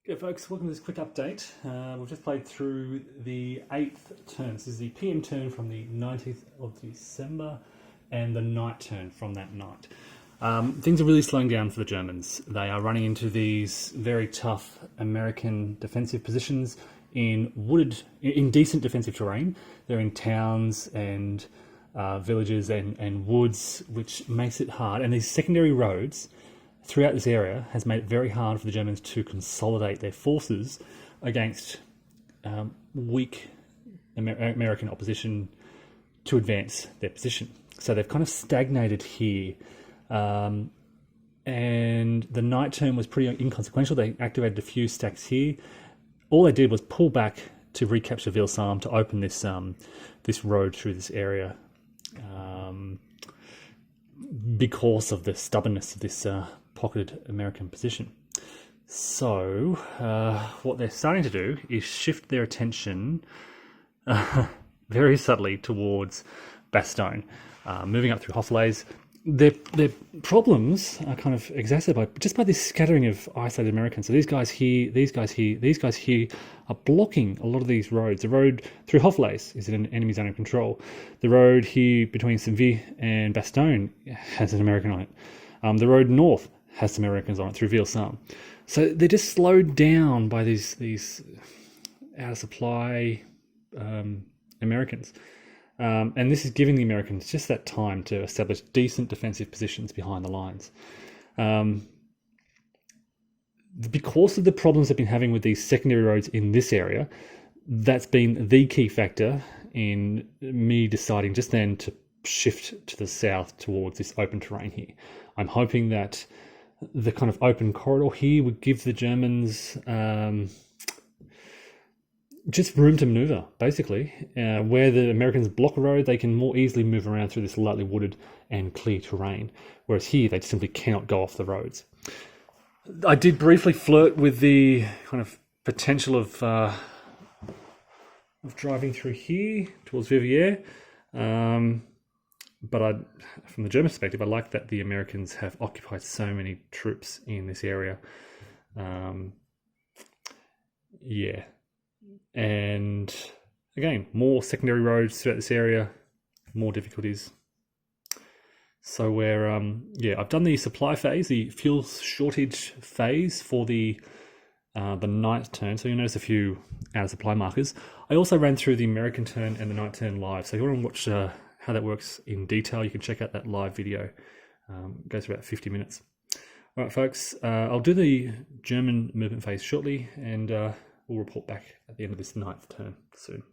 Okay, folks, welcome to this quick update. We've just played through the 8th turn. This is the PM turn from the 19th of December and the night turn from that night. Things are really slowing down for the Germans. They are running into these very tough American defensive positions in decent defensive terrain. They're in towns and villages and woods, which makes it hard. And these secondary roads throughout this area has made it very hard for the Germans to consolidate their forces against weak American opposition to advance their position. So they've kind of stagnated here. And the night turn was pretty inconsequential. They activated a few stacks here. All they did was pull back to recapture Vilsam to open this this road through this area because of the stubbornness of this pocketed American position. So what they're starting to do is shift their attention very subtly towards Bastogne, moving up through Hofflays. Their problems are kind of exacerbated just by this scattering of isolated Americans. So these guys here, these guys here, these guys here are blocking a lot of these roads. The road through Hofflays is in an enemy zone of control. The road here between Saint-Vit and Bastogne has an American on it. The road north has some Americans on it through Vilsam. So they're just slowed down by these out of supply Americans. And this is giving the Americans just that time to establish decent defensive positions behind the lines. Because of the problems they've been having with these secondary roads in this area, that's been the key factor in me deciding just then to shift to the south towards this open terrain here. I'm hoping that the kind of open corridor here would give the Germans just room to maneuver, basically. Where the Americans block a road, they can more easily move around through this lightly wooded and clear terrain, whereas here they simply cannot go off the roads. I did briefly flirt with the kind of potential of driving through here towards Viviers, but from the German perspective, I like that the Americans have occupied so many troops in this area. Yeah. And again, more secondary roads throughout this area, more difficulties. So we're, I've done the supply phase, the fuel shortage phase for the night turn. So you'll notice a few out of supply markers. I also ran through the American turn and the night turn live. So if you want to watch how that works in detail, you can check out that live video. It goes for about 50 minutes. All right, folks, I'll do the German movement phase shortly, and we'll report back at the end of this ninth turn soon.